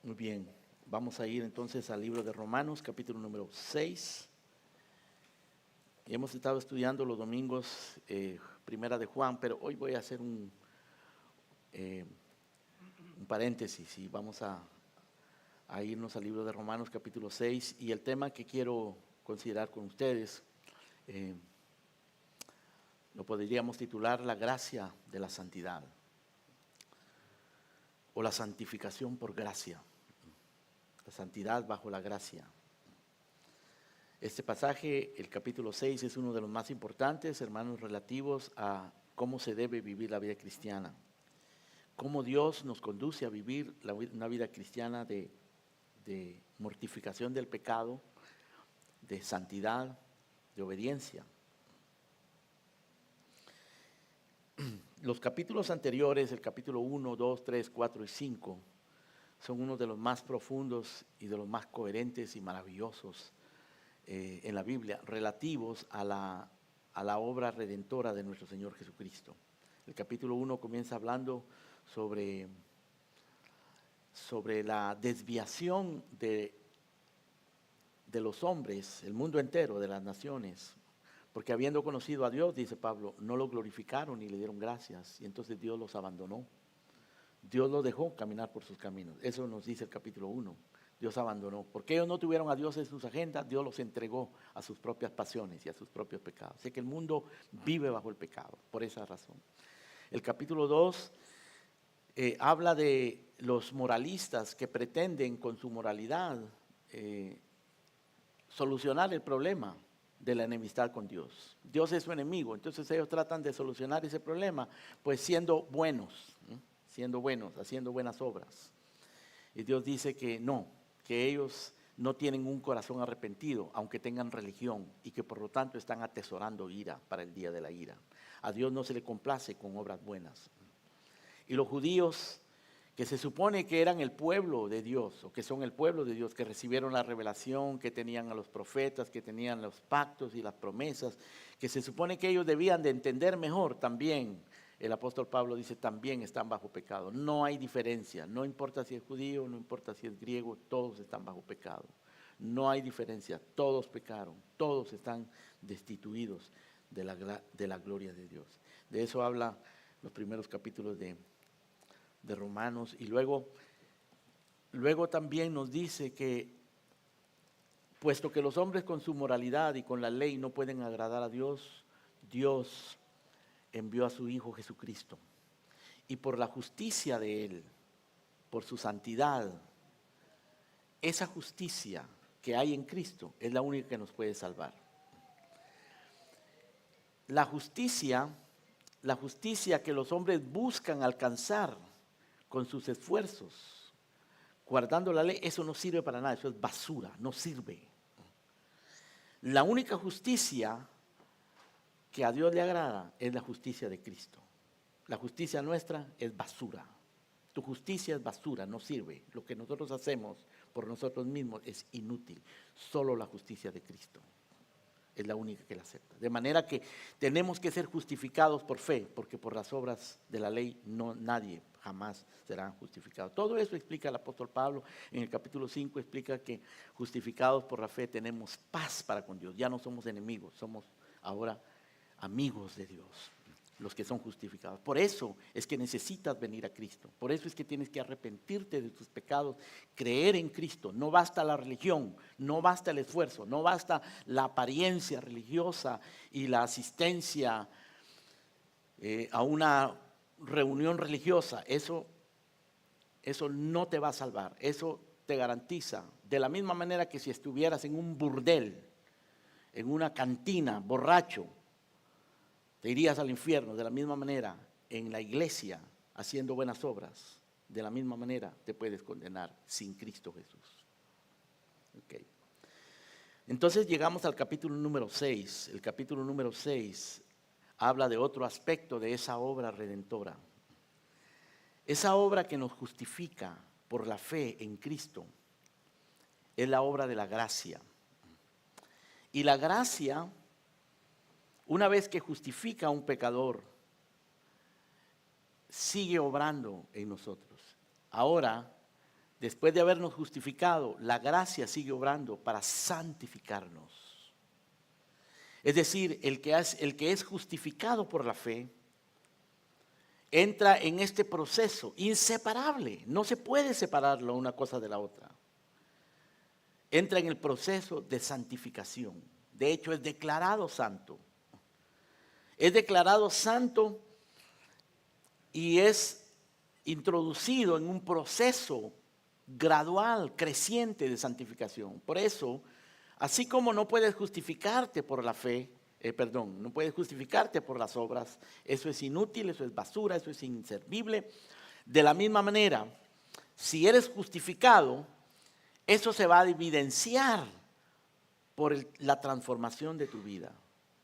Muy bien, vamos a ir entonces al libro de Romanos, capítulo número 6. Y hemos estado estudiando los domingos Primera de Juan, pero hoy voy a hacer un paréntesis y vamos a irnos al libro de Romanos, capítulo 6. Y el tema que quiero considerar con ustedes lo podríamos titular La gracia de la santidad o la santificación por gracia. La santidad bajo la gracia. Este pasaje, el capítulo 6, es uno de los más importantes, hermanos, relativos a cómo se debe vivir la vida cristiana. Cómo Dios nos conduce a vivir una vida cristiana de mortificación del pecado, de santidad, de obediencia. Los capítulos anteriores, el capítulo 1, 2, 3, 4 y 5, son uno de los más profundos y de los más coherentes y maravillosos en la Biblia, relativos a la obra redentora de nuestro Señor Jesucristo. El capítulo 1 comienza hablando sobre la desviación de los hombres, el mundo entero, de las naciones, porque habiendo conocido a Dios, dice Pablo, no lo glorificaron ni le dieron gracias, y entonces Dios los abandonó. Dios los dejó caminar por sus caminos. Eso nos dice el capítulo 1. Dios abandonó. Porque ellos no tuvieron a Dios en sus agendas, Dios los entregó a sus propias pasiones y a sus propios pecados. Así que el mundo vive bajo el pecado, por esa razón. El capítulo 2 habla de los moralistas que pretenden con su moralidad solucionar el problema de la enemistad con Dios. Dios es su enemigo, entonces ellos tratan de solucionar ese problema pues siendo buenos, haciendo buenas obras. Y Dios dice que no, que ellos no tienen un corazón arrepentido, aunque tengan religión, y que por lo tanto están atesorando ira para el día de la ira. A Dios no se le complace con obras buenas. Y los judíos, que se supone que eran el pueblo de Dios, o que son el pueblo de Dios, que recibieron la revelación, que tenían a los profetas, que tenían los pactos y las promesas, que se supone que ellos debían de entender mejor también. El apóstol Pablo dice, también están bajo pecado. No hay diferencia, no importa si es judío, no importa si es griego, todos están bajo pecado. No hay diferencia, todos pecaron, todos están destituidos de la gloria de Dios. De eso habla los primeros capítulos de Romanos, y luego también nos dice que puesto que los hombres con su moralidad y con la ley no pueden agradar a Dios, Dios envió a su Hijo Jesucristo, y por la justicia de Él, por su santidad, esa justicia que hay en Cristo es la única que nos puede salvar. La justicia que los hombres buscan alcanzar con sus esfuerzos, guardando la ley, eso no sirve para nada, eso es basura, no sirve. La única justicia que a Dios le agrada es la justicia de Cristo. La justicia nuestra es basura. Tu justicia es basura, no sirve. Lo que nosotros hacemos por nosotros mismos es inútil. Solo la justicia de Cristo es la única que la acepta. De manera que tenemos que ser justificados por fe, porque por las obras de la ley nadie jamás será justificado. Todo eso explica el apóstol Pablo. En el capítulo 5 explica que justificados por la fe tenemos paz para con Dios. Ya no somos enemigos, somos ahora amigos de Dios, los que son justificados. Por eso es que necesitas venir a Cristo. Por eso es que tienes que arrepentirte de tus pecados, creer en Cristo. No basta la religión, no basta el esfuerzo, no basta la apariencia religiosa y la asistencia a una reunión religiosa. Eso no te va a salvar. Eso te garantiza, de la misma manera que si estuvieras en un burdel, en una cantina, borracho, te irías al infierno. De la misma manera, en la iglesia, haciendo buenas obras, de la misma manera te puedes condenar sin Cristo Jesús. Okay. Entonces llegamos al capítulo número 6. El capítulo número 6 habla de otro aspecto de esa obra redentora. Esa obra que nos justifica por la fe en Cristo es la obra de la gracia. Y la gracia una vez que justifica a un pecador, sigue obrando en nosotros. Ahora, después de habernos justificado, la gracia sigue obrando para santificarnos. Es decir, el que es justificado por la fe, entra en este proceso inseparable. No se puede separarlo una cosa de la otra. Entra en el proceso de santificación. De hecho, es declarado santo. Es declarado santo y es introducido en un proceso gradual, creciente de santificación. Por eso, así como no puedes justificarte por la fe, no puedes justificarte por las obras, eso es inútil, eso es basura, eso es inservible. De la misma manera, si eres justificado, eso se va a evidenciar por la transformación de tu vida,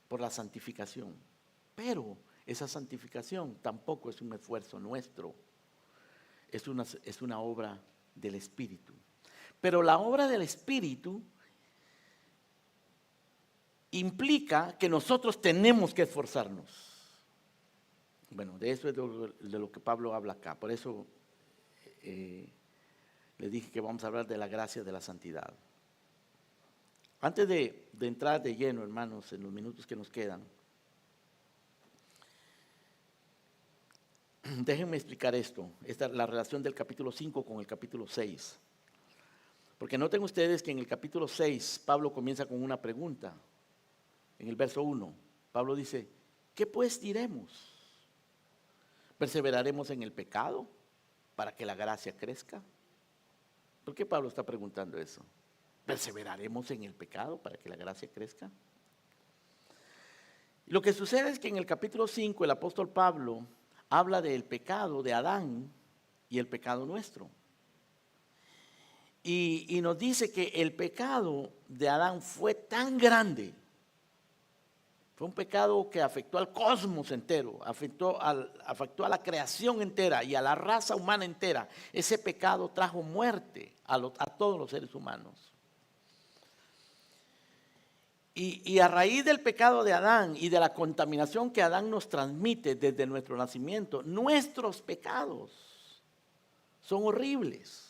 por la santificación. Pero esa santificación tampoco es un esfuerzo nuestro, es una obra del Espíritu. Pero la obra del Espíritu implica que nosotros tenemos que esforzarnos. Bueno, de eso es de lo que Pablo habla acá. Por eso le dije que vamos a hablar de la gracia de la santidad. Antes de entrar de lleno, hermanos, en los minutos que nos quedan, déjenme explicar esto, la relación del capítulo 5 con el capítulo 6. Porque noten ustedes que en el capítulo 6 Pablo comienza con una pregunta. En el verso 1, Pablo dice, ¿qué pues diremos? ¿Perseveraremos en el pecado para que la gracia crezca? ¿Por qué Pablo está preguntando eso? ¿Perseveraremos en el pecado para que la gracia crezca? Lo que sucede es que en el capítulo 5 el apóstol Pablo habla del pecado de Adán y el pecado nuestro. Y nos dice que el pecado de Adán fue tan grande, fue un pecado que afectó al cosmos entero, afectó a la creación entera y a la raza humana entera. Ese pecado trajo muerte a todos los seres humanos. Y a raíz del pecado de Adán y de la contaminación que Adán nos transmite desde nuestro nacimiento, nuestros pecados son horribles,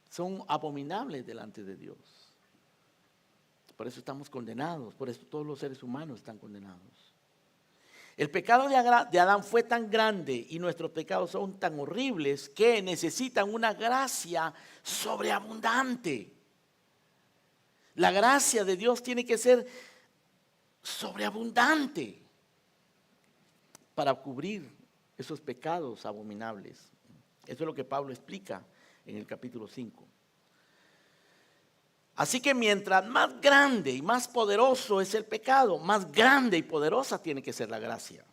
son abominables delante de Dios. Por eso estamos condenados, por eso todos los seres humanos están condenados. El pecado de Adán fue tan grande y nuestros pecados son tan horribles que necesitan una gracia sobreabundante. La gracia de Dios tiene que ser sobreabundante para cubrir esos pecados abominables. Eso es lo que Pablo explica en el capítulo 5. Así que mientras más grande y más poderoso es el pecado, más grande y poderosa tiene que ser la gracia.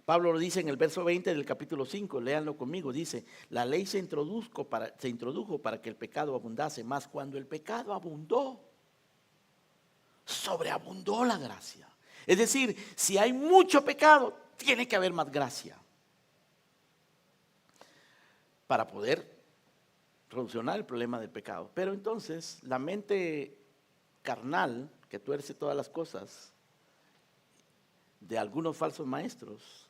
Pablo lo dice en el verso 20 del capítulo 5, léanlo conmigo, dice, la ley se introdujo para que el pecado abundase, mas cuando el pecado abundó, sobreabundó la gracia. Es decir, si hay mucho pecado, tiene que haber más gracia para poder solucionar el problema del pecado. Pero entonces la mente carnal que tuerce todas las cosas de algunos falsos maestros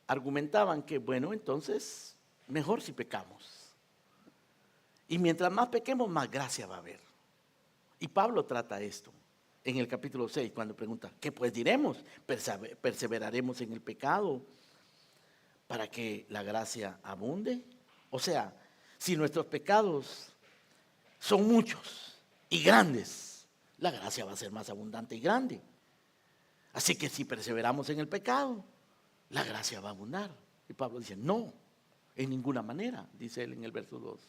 argumentaban que bueno, entonces mejor si pecamos, y mientras más pequemos más gracia va a haber. Y Pablo trata esto en el capítulo 6 cuando pregunta, ¿qué pues diremos? ¿Perseveraremos en el pecado para que la gracia abunde? O sea, si nuestros pecados son muchos y grandes, la gracia va a ser más abundante y grande. Así que si perseveramos en el pecado, la gracia va a abundar. Y Pablo dice, no, en ninguna manera, dice él en el verso 2,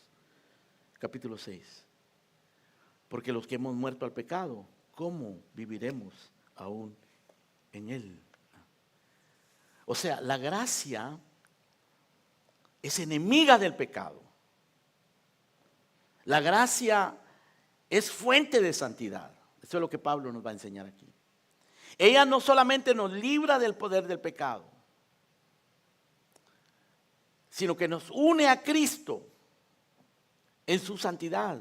capítulo 6. Porque los que hemos muerto al pecado, ¿cómo viviremos aún en él? O sea, la gracia es enemiga del pecado. La gracia es fuente de santidad. Eso es lo que Pablo nos va a enseñar aquí. Ella no solamente nos libra del poder del pecado, sino que nos une a Cristo en su santidad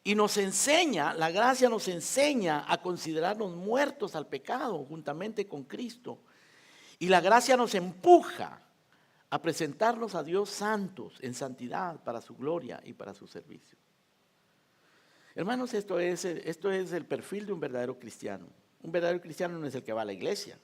Y nos enseña, la gracia nos enseña a considerarnos muertos al pecado juntamente con Cristo. Y la gracia nos empuja a presentarnos a Dios santos, en santidad, para su gloria y para su servicio. Hermanos, esto es el perfil de un verdadero cristiano. Un verdadero cristiano no es el que va a la iglesia.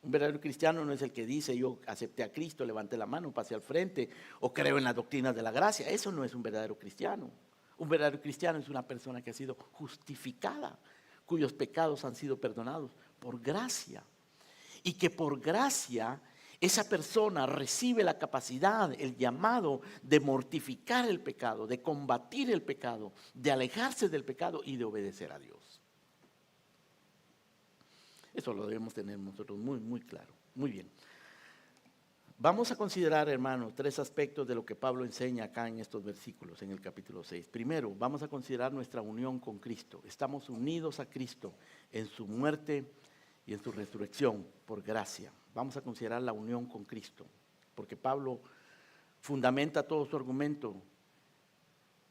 Un verdadero cristiano no es el que dice: yo acepté a Cristo, levanté la mano, pasé al frente, o creo en las doctrinas de la gracia. Eso no es un verdadero cristiano. Un verdadero cristiano es una persona que ha sido justificada, cuyos pecados han sido perdonados por gracia. Y que por gracia esa persona recibe la capacidad, el llamado de mortificar el pecado, de combatir el pecado, de alejarse del pecado y de obedecer a Dios. Eso lo debemos tener nosotros muy, muy claro. Muy bien. Vamos a considerar, hermanos, 3 aspectos de lo que Pablo enseña acá en estos versículos, en el capítulo 6. Primero, vamos a considerar nuestra unión con Cristo. Estamos unidos a Cristo en su muerte y en su resurrección por gracia. Vamos a considerar la unión con Cristo, porque Pablo fundamenta todo su argumento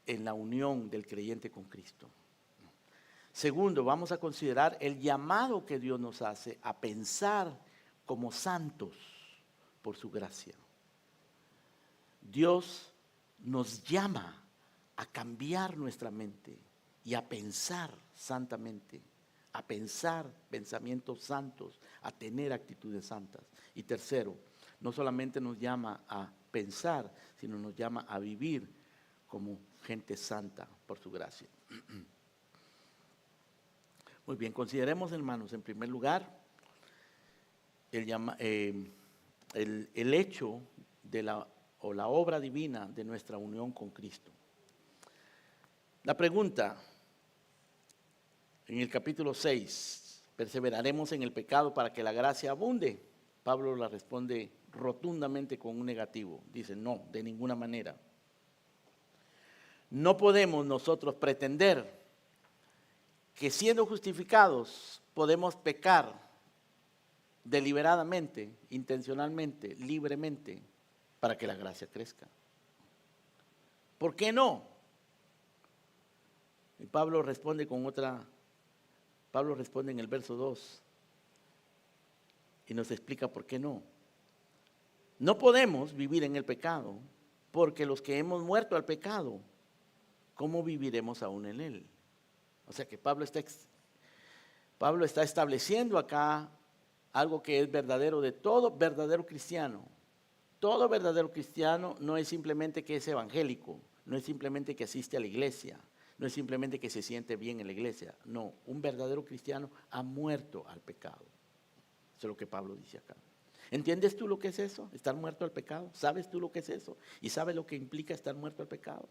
en la unión del creyente con Cristo. Segundo, vamos a considerar el llamado que Dios nos hace a pensar como santos por su gracia. Dios nos llama a cambiar nuestra mente y a pensar santamente, a pensar pensamientos santos, a tener actitudes santas. Y tercero, no solamente nos llama a pensar, sino nos llama a vivir como gente santa por su gracia. Muy bien, consideremos, hermanos, en primer lugar el hecho de la obra divina de nuestra unión con Cristo. La pregunta en el capítulo 6, ¿perseveraremos en el pecado para que la gracia abunde? Pablo la responde rotundamente con un negativo. Dice: no, de ninguna manera. No podemos nosotros pretender que siendo justificados podemos pecar deliberadamente, intencionalmente, libremente, para que la gracia crezca. ¿Por qué no? Y Pablo responde en el verso 2 y nos explica por qué no. No podemos vivir en el pecado, porque los que hemos muerto al pecado, ¿cómo viviremos aún en él? O sea que Pablo está estableciendo acá algo que es verdadero de todo verdadero cristiano. Todo verdadero cristiano no es simplemente que es evangélico, no es simplemente que asiste a la iglesia, no es simplemente que se siente bien en la iglesia. No, un verdadero cristiano ha muerto al pecado. Eso es lo que Pablo dice acá. ¿Entiendes tú lo que es eso? Estar muerto al pecado. ¿Sabes tú lo que es eso? ¿Y sabes lo que implica estar muerto al pecado?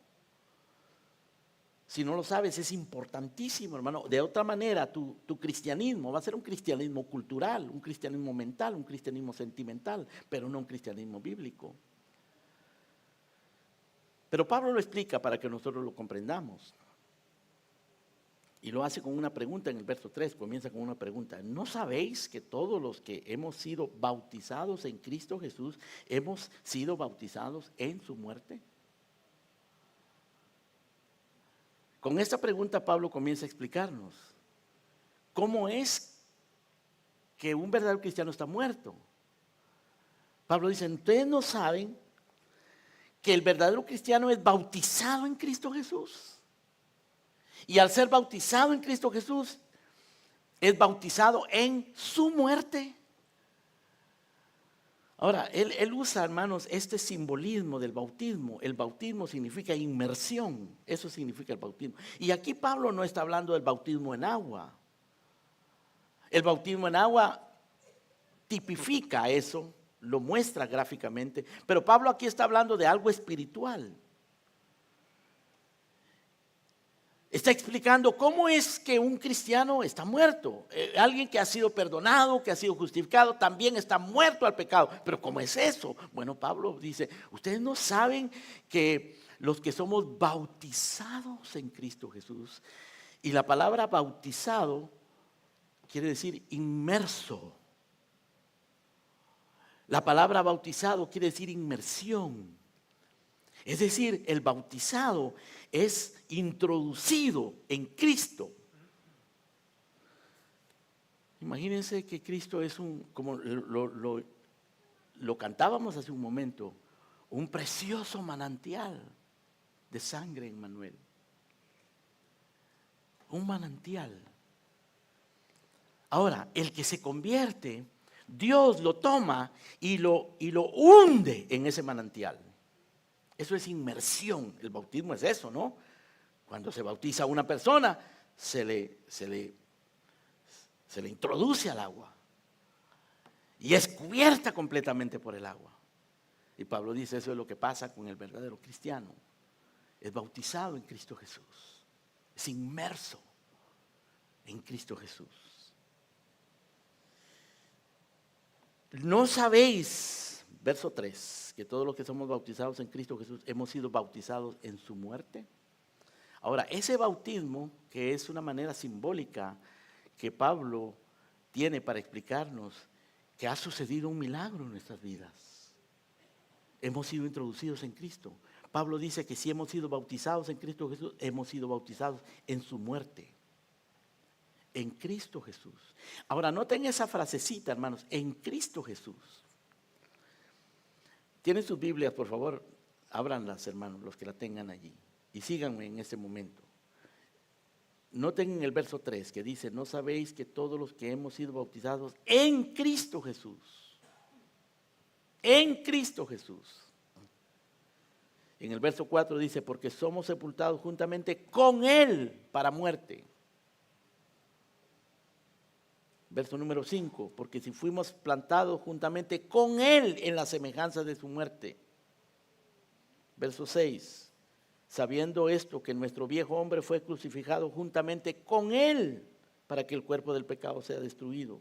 Si no lo sabes, es importantísimo, hermano. De otra manera, tu cristianismo va a ser un cristianismo cultural, un cristianismo mental, un cristianismo sentimental, pero no un cristianismo bíblico. Pero Pablo lo explica para que nosotros lo comprendamos. Y lo hace con una pregunta en el verso 3, comienza con una pregunta. ¿No sabéis que todos los que hemos sido bautizados en Cristo Jesús, hemos sido bautizados en su muerte? Con esta pregunta Pablo comienza a explicarnos cómo es que un verdadero cristiano está muerto. Pablo dice: ¿ustedes no saben que el verdadero cristiano es bautizado en Cristo Jesús? Y al ser bautizado en Cristo Jesús, es bautizado en su muerte. Ahora, él usa, hermanos, este simbolismo del bautismo. El bautismo significa inmersión, eso significa el bautismo. Y aquí Pablo no está hablando del bautismo en agua. El bautismo en agua tipifica eso, lo muestra gráficamente, pero Pablo aquí está hablando de algo espiritual. Está explicando cómo es que un cristiano está muerto. Alguien que ha sido perdonado, que ha sido justificado, también está muerto al pecado. Pero ¿cómo es eso? Bueno, Pablo dice: ustedes no saben que los que somos bautizados en Cristo Jesús, y la palabra bautizado quiere decir inmerso. La palabra bautizado quiere decir inmersión. Es decir, el bautizado es introducido en Cristo. Imagínense que Cristo es como lo cantábamos hace un momento, un precioso manantial de sangre, Emmanuel. Un manantial. Ahora, el que se convierte, Dios lo toma y lo hunde en ese manantial. Eso es inmersión. El bautismo es eso, ¿no? Cuando se bautiza a una persona, se le introduce al agua y es cubierta completamente por el agua. Y Pablo dice, eso es lo que pasa con el verdadero cristiano. Es bautizado en Cristo Jesús. Es inmerso en Cristo Jesús. ¿No sabéis, verso 3, que todos los que somos bautizados en Cristo Jesús hemos sido bautizados en su muerte? Ahora, ese bautismo, que es una manera simbólica que Pablo tiene para explicarnos que ha sucedido un milagro en nuestras vidas. Hemos sido introducidos en Cristo. Pablo dice que si hemos sido bautizados en Cristo Jesús, hemos sido bautizados en su muerte. En Cristo Jesús. Ahora, noten esa frasecita, hermanos, en Cristo Jesús. Tienen sus Biblias, por favor, ábranlas, hermanos, los que la tengan allí. Y síganme en este momento. Noten en el verso 3 que dice, ¿no sabéis que todos los que hemos sido bautizados en Cristo Jesús? En Cristo Jesús. En el verso 4 dice, porque somos sepultados juntamente con Él para muerte. Verso número 5, porque si fuimos plantados juntamente con Él en la semejanza de su muerte. Verso 6, sabiendo esto, que nuestro viejo hombre fue crucificado juntamente con Él para que el cuerpo del pecado sea destruido.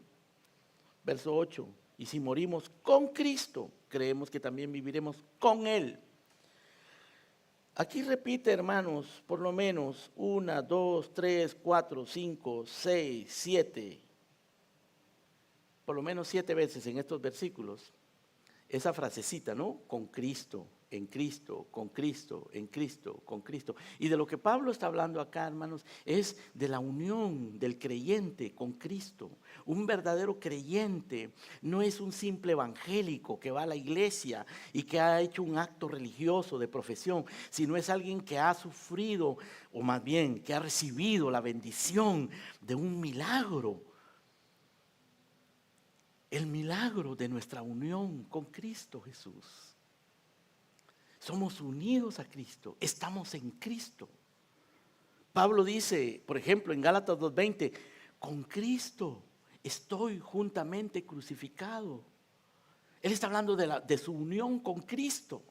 Verso 8, y si morimos con Cristo, creemos que también viviremos con Él. Aquí repite, hermanos, por lo menos 1, 2, 3, 4, 5, 6, 7, por lo menos 7 veces en estos versículos, esa frasecita, ¿no? Con Cristo, en Cristo, con Cristo, en Cristo, con Cristo. Y de lo que Pablo está hablando acá, hermanos, es de la unión del creyente con Cristo. Un verdadero creyente no es un simple evangélico que va a la iglesia y que ha hecho un acto religioso de profesión, sino es alguien que ha sufrido, o más bien que ha recibido la bendición de un milagro. El milagro de nuestra unión con Cristo Jesús. Somos unidos a Cristo, estamos en Cristo. Pablo dice, por ejemplo, en Gálatas 2:20, con Cristo estoy juntamente crucificado. Él está hablando de su unión con Cristo.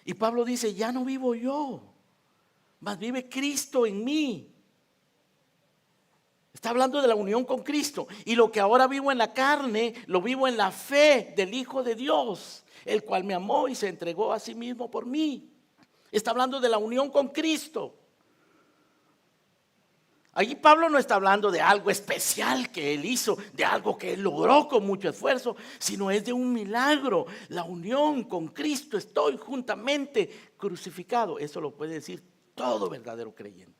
Y Pablo dice, ya no vivo yo, mas vive Cristo en mí. Está hablando de la unión con Cristo. Y lo que ahora vivo en la carne, lo vivo en la fe del Hijo de Dios, el cual me amó y se entregó a sí mismo por mí. Está hablando de la unión con Cristo. Allí Pablo no está hablando de algo especial que él hizo, de algo que él logró con mucho esfuerzo, sino es de un milagro. La unión con Cristo, estoy juntamente crucificado. Eso lo puede decir todo verdadero creyente.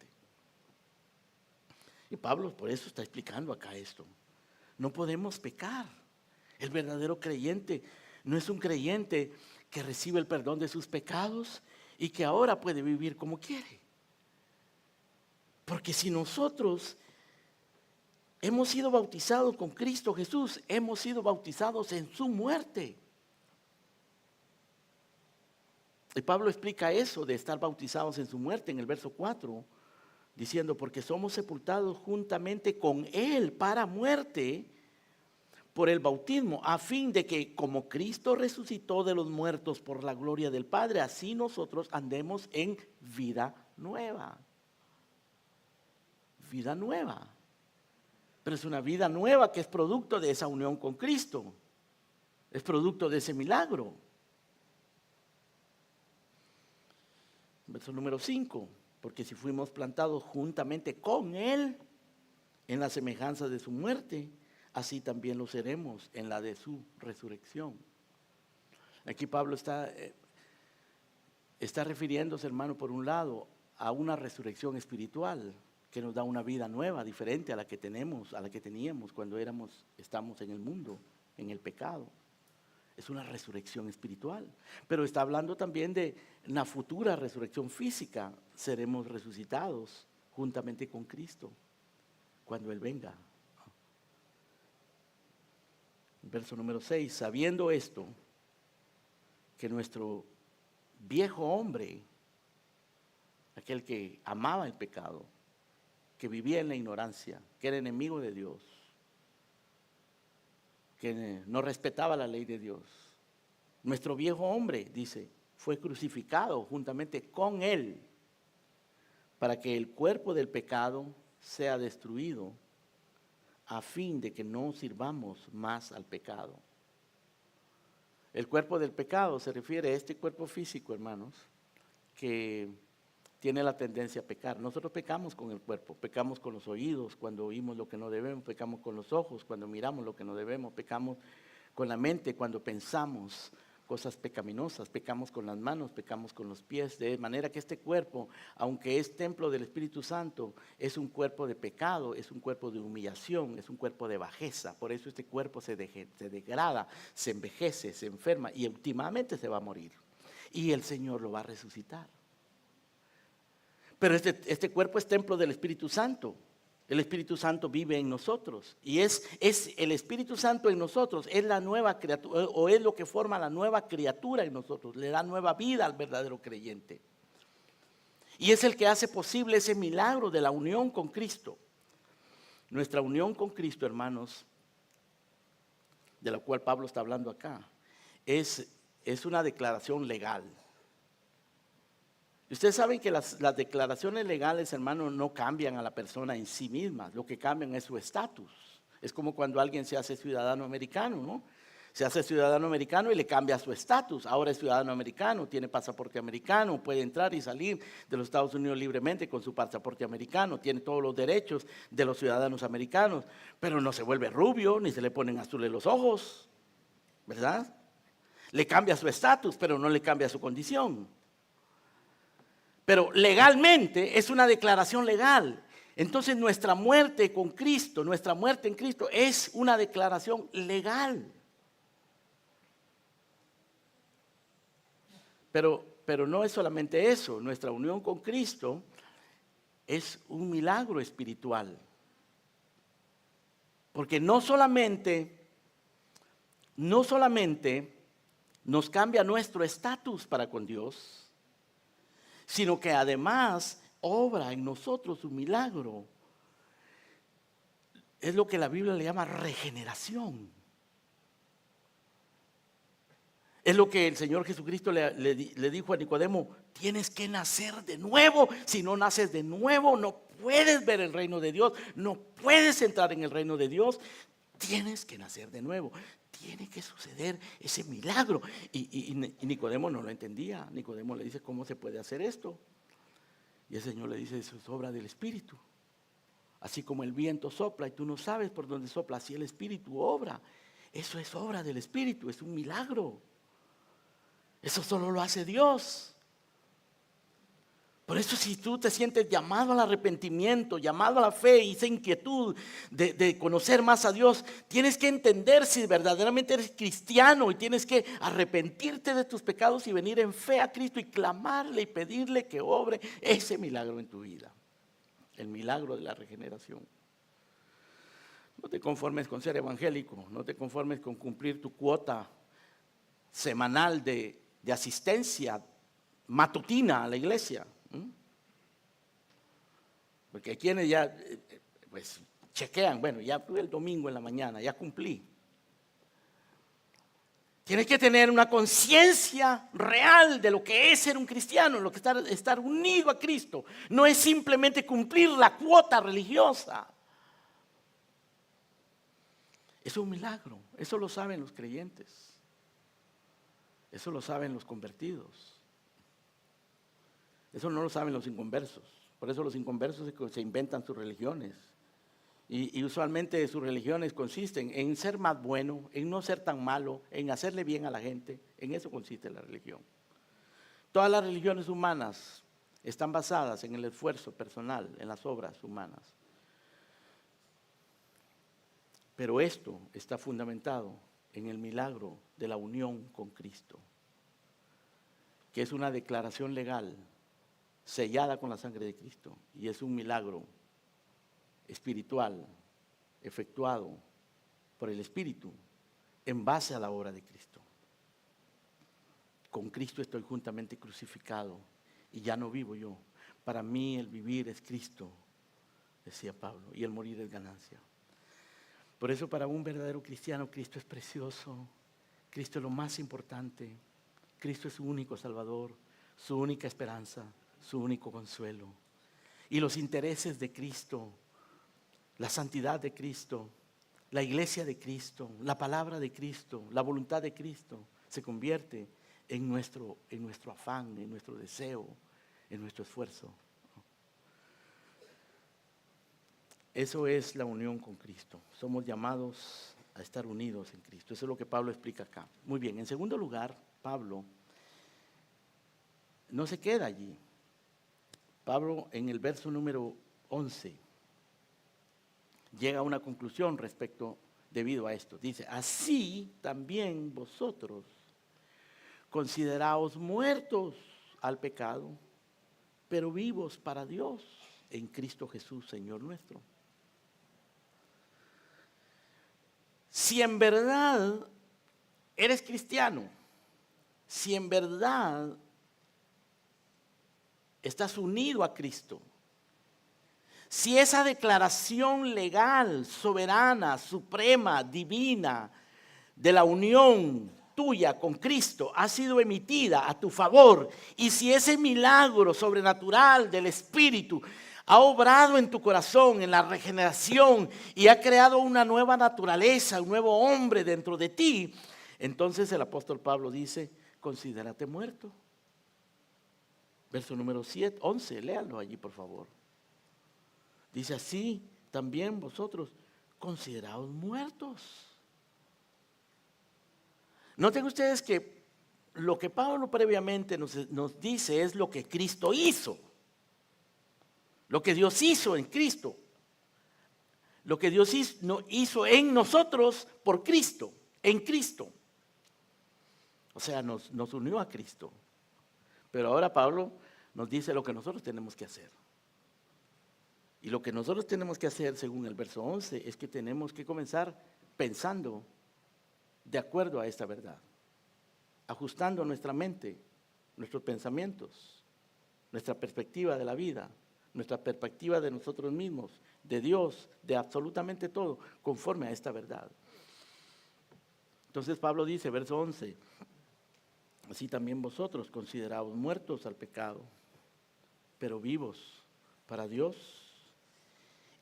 Y Pablo por eso está explicando acá esto. No podemos pecar. El verdadero creyente no es un creyente que recibe el perdón de sus pecados y que ahora puede vivir como quiere. Porque si nosotros hemos sido bautizados con Cristo Jesús, hemos sido bautizados en su muerte. Y Pablo explica eso de estar bautizados en su muerte en el verso 4. Diciendo, porque somos sepultados juntamente con Él para muerte por el bautismo, a fin de que como Cristo resucitó de los muertos por la gloria del Padre, así nosotros andemos en vida nueva. Vida nueva. Pero es una vida nueva que es producto de esa unión con Cristo. Es producto de ese milagro. Verso número 5. Porque si fuimos plantados juntamente con Él en la semejanza de su muerte, así también lo seremos en la de su resurrección. Aquí Pablo está está refiriéndose, hermano, por un lado, a una resurrección espiritual que nos da una vida nueva, diferente a la que tenemos, a la que teníamos cuando estamos en el mundo, en el pecado. Es una resurrección espiritual. Pero está hablando también de una futura resurrección física. Seremos resucitados juntamente con Cristo cuando Él venga. Verso número 6. Sabiendo esto, que nuestro viejo hombre, aquel que amaba el pecado, que vivía en la ignorancia, que era enemigo de Dios, que no respetaba la ley de Dios. Nuestro viejo hombre, dice, fue crucificado juntamente con Él para que el cuerpo del pecado sea destruido, a fin de que no sirvamos más al pecado. El cuerpo del pecado se refiere a este cuerpo físico, hermanos, que tiene la tendencia a pecar. Nosotros pecamos con el cuerpo, pecamos con los oídos cuando oímos lo que no debemos, pecamos con los ojos cuando miramos lo que no debemos, pecamos con la mente cuando pensamos cosas pecaminosas, pecamos con las manos, pecamos con los pies, de manera que este cuerpo, aunque es templo del Espíritu Santo, es un cuerpo de pecado, es un cuerpo de humillación, es un cuerpo de bajeza. Por eso este cuerpo se degrada, se envejece, se enferma y últimamente se va a morir. Y el Señor lo va a resucitar. Pero este cuerpo es templo del Espíritu Santo. El Espíritu Santo vive en nosotros. Y es el Espíritu Santo en nosotros, es la nueva criatura, o es lo que forma la nueva criatura en nosotros. Le da nueva vida al verdadero creyente. Y es el que hace posible ese milagro de la unión con Cristo. Nuestra unión con Cristo, hermanos, de la cual Pablo está hablando acá, es una declaración legal. Ustedes saben que las declaraciones legales, hermanos, no cambian a la persona en sí misma. Lo que cambian es su estatus. Es como cuando alguien se hace ciudadano americano, ¿no? Se hace ciudadano americano y le cambia su estatus. Ahora es ciudadano americano, tiene pasaporte americano, puede entrar y salir de los Estados Unidos libremente con su pasaporte americano. Tiene todos los derechos de los ciudadanos americanos, pero no se vuelve rubio ni se le ponen azules los ojos, ¿verdad? Le cambia su estatus, pero no le cambia su condición. Pero legalmente es una declaración legal. Entonces nuestra muerte con Cristo, nuestra muerte en Cristo es una declaración legal. Pero no es solamente eso, nuestra unión con Cristo es un milagro espiritual. Porque no solamente nos cambia nuestro estatus para con Dios, sino que además obra en nosotros un milagro. Es lo que la Biblia le llama regeneración. Es lo que el Señor Jesucristo le dijo a Nicodemo: tienes que nacer de nuevo. Si no naces de nuevo, no puedes ver el reino de Dios, no puedes entrar en el reino de Dios. Tienes que nacer de nuevo. Tiene que suceder ese milagro. Y Nicodemo no lo entendía. Nicodemo le dice: ¿cómo se puede hacer esto? Y el Señor le dice: eso es obra del Espíritu. Así como el viento sopla y tú no sabes por dónde sopla, así el Espíritu obra. Eso es obra del Espíritu, es un milagro. Eso solo lo hace Dios. Por eso, si tú te sientes llamado al arrepentimiento, llamado a la fe y esa inquietud de conocer más a Dios, tienes que entender si verdaderamente eres cristiano y tienes que arrepentirte de tus pecados y venir en fe a Cristo y clamarle y pedirle que obre ese milagro en tu vida, el milagro de la regeneración. No te conformes con ser evangélico, no te conformes con cumplir tu cuota semanal de asistencia matutina a la iglesia. Porque hay quienes ya pues chequean: bueno, ya fui el domingo en la mañana, ya cumplí. Tienes que tener una conciencia real de lo que es ser un cristiano, lo que es estar unido a Cristo. No es simplemente cumplir la cuota religiosa. Es un milagro, eso lo saben los creyentes. Eso lo saben los convertidos. Eso no lo saben los inconversos. Por eso los inconversos se inventan sus religiones. Y usualmente sus religiones consisten en ser más bueno, en no ser tan malo, en hacerle bien a la gente. En eso consiste la religión. Todas las religiones humanas están basadas en el esfuerzo personal, en las obras humanas. Pero esto está fundamentado en el milagro de la unión con Cristo, que es una declaración legal sellada con la sangre de Cristo, y es un milagro espiritual efectuado por el Espíritu en base a la obra de Cristo. Con Cristo estoy juntamente crucificado y ya no vivo yo. Para mí el vivir es Cristo, decía Pablo, y el morir es ganancia. Por eso para un verdadero cristiano Cristo es precioso, Cristo es lo más importante, Cristo es su único Salvador, su única esperanza, su único consuelo. Y los intereses de Cristo, la santidad de Cristo, la iglesia de Cristo, la palabra de Cristo, la voluntad de Cristo se convierte en nuestro afán, en nuestro deseo, en nuestro esfuerzo. Eso es la unión con Cristo. Somos llamados a estar unidos en Cristo. Eso es lo que Pablo explica acá. Muy bien, en segundo lugar, Pablo no se queda allí. Pablo en el verso número 11 llega a una conclusión debido a esto. Dice, así también vosotros consideraos muertos al pecado, pero vivos para Dios en Cristo Jesús, Señor nuestro. Si en verdad eres cristiano, si en verdad estás unido a Cristo, si esa declaración legal, soberana, suprema, divina, de la unión tuya con Cristo ha sido emitida a tu favor, y si ese milagro sobrenatural del Espíritu ha obrado en tu corazón, en la regeneración, y ha creado una nueva naturaleza, un nuevo hombre dentro de ti, entonces el apóstol Pablo dice, considérate muerto. Verso número 11, léalo allí por favor. Dice, así también vosotros consideraos muertos. Noten ustedes que lo que Pablo previamente nos dice es lo que Cristo hizo. Lo que Dios hizo en Cristo. Lo que Dios hizo en nosotros por Cristo, en Cristo. O sea, nos unió a Cristo. Pero ahora Pablo nos dice lo que nosotros tenemos que hacer. Y lo que nosotros tenemos que hacer, según el verso 11, es que tenemos que comenzar pensando de acuerdo a esta verdad, ajustando nuestra mente, nuestros pensamientos, nuestra perspectiva de la vida, nuestra perspectiva de nosotros mismos, de Dios, de absolutamente todo, conforme a esta verdad. Entonces Pablo dice, verso 11, así también vosotros consideraos muertos al pecado, pero vivos para Dios,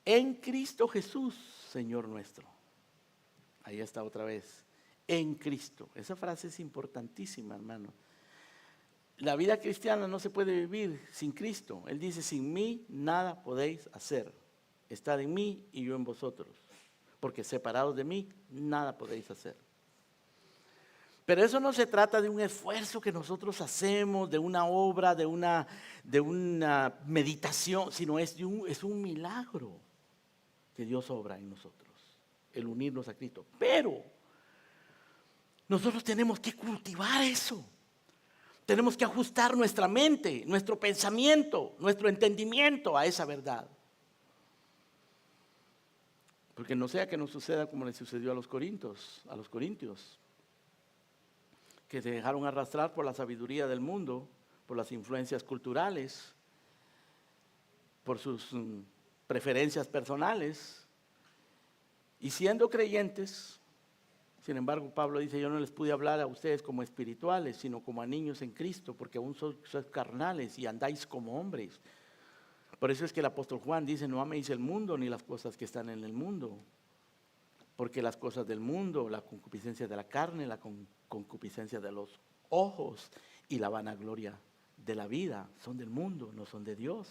en Cristo Jesús, Señor nuestro. Ahí está otra vez. En Cristo. Esa frase es importantísima, hermano. La vida cristiana no se puede vivir sin Cristo. Él dice, sin mí nada podéis hacer. Estad en mí y yo en vosotros. Porque separados de mí nada podéis hacer. Pero eso no se trata de un esfuerzo que nosotros hacemos, de una obra, de una meditación, sino es un milagro que Dios obra en nosotros, el unirnos a Cristo. Pero nosotros tenemos que cultivar eso. Tenemos que ajustar nuestra mente, nuestro pensamiento, nuestro entendimiento a esa verdad. Porque no sea que nos suceda como le sucedió a los corintios, que se dejaron arrastrar por la sabiduría del mundo, por las influencias culturales, por sus preferencias personales, y siendo creyentes. Sin embargo, Pablo dice, yo no les pude hablar a ustedes como espirituales, sino como a niños en Cristo, porque aún sois carnales y andáis como hombres. Por eso es que el apóstol Juan dice, no améis el mundo ni las cosas que están en el mundo, porque las cosas del mundo, la concupiscencia de la carne, la concupiscencia de los ojos y la vanagloria de la vida son del mundo, no son de Dios.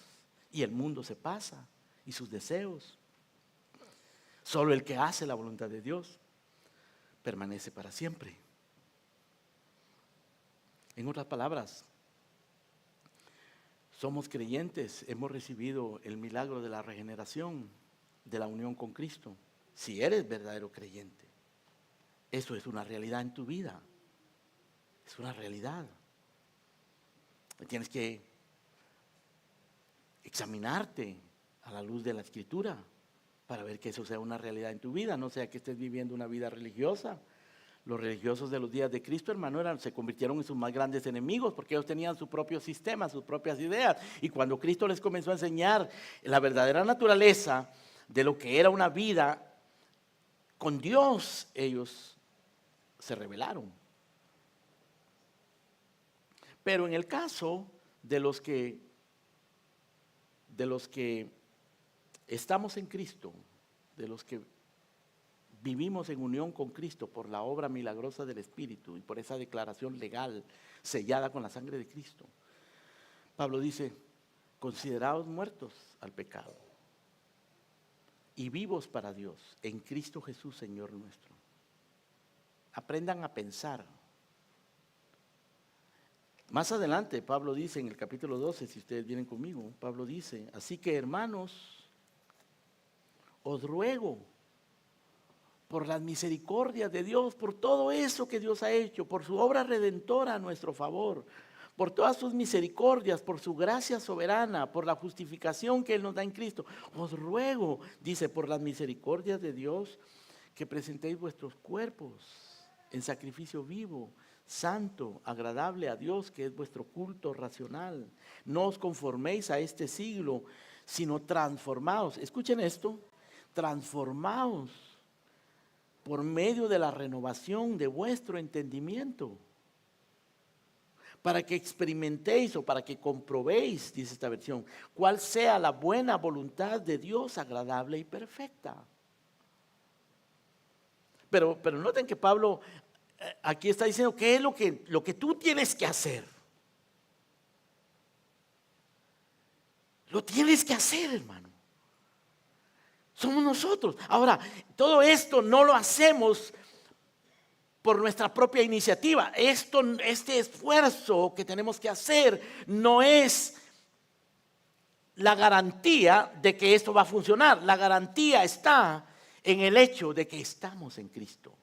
Y el mundo se pasa y sus deseos. Solo el que hace la voluntad de Dios permanece para siempre. En otras palabras, somos creyentes, hemos recibido el milagro de la regeneración, de la unión con Cristo. Si eres verdadero creyente, eso es una realidad en tu vida. Es una realidad. Tienes que examinarte a la luz de la Escritura para ver que eso sea una realidad en tu vida, no sea que estés viviendo una vida religiosa. Los religiosos de los días de Cristo, hermano, se convirtieron en sus más grandes enemigos porque ellos tenían su propio sistema, sus propias ideas. Y cuando Cristo les comenzó a enseñar la verdadera naturaleza de lo que era una vida con Dios, ellos se rebelaron. Pero en el caso de los que estamos en Cristo, de los que vivimos en unión con Cristo por la obra milagrosa del Espíritu y por esa declaración legal sellada con la sangre de Cristo, Pablo dice: consideraos muertos al pecado y vivos para Dios en Cristo Jesús, Señor nuestro. Aprendan a pensar. Más adelante Pablo dice en el capítulo 12, si ustedes vienen conmigo, Pablo dice: así que, hermanos, os ruego por las misericordias de Dios, por todo eso que Dios ha hecho, por su obra redentora a nuestro favor, por todas sus misericordias, por su gracia soberana, por la justificación que Él nos da en Cristo. Os ruego, dice, por las misericordias de Dios, que presentéis vuestros cuerpos en sacrificio vivo, santo, agradable a Dios, que es vuestro culto racional. No os conforméis a este siglo, sino transformaos. Escuchen esto: transformaos por medio de la renovación de vuestro entendimiento, para que experimentéis o para que comprobéis, dice esta versión, cuál sea la buena voluntad de Dios, agradable y perfecta. Pero noten que Pablo aquí está diciendo qué es lo que tú tienes que hacer. Lo tienes que hacer, hermano. Somos nosotros. Ahora, todo esto no lo hacemos por nuestra propia iniciativa. Este esfuerzo que tenemos que hacer no es la garantía de que esto va a funcionar. La garantía está en el hecho de que estamos en Cristo.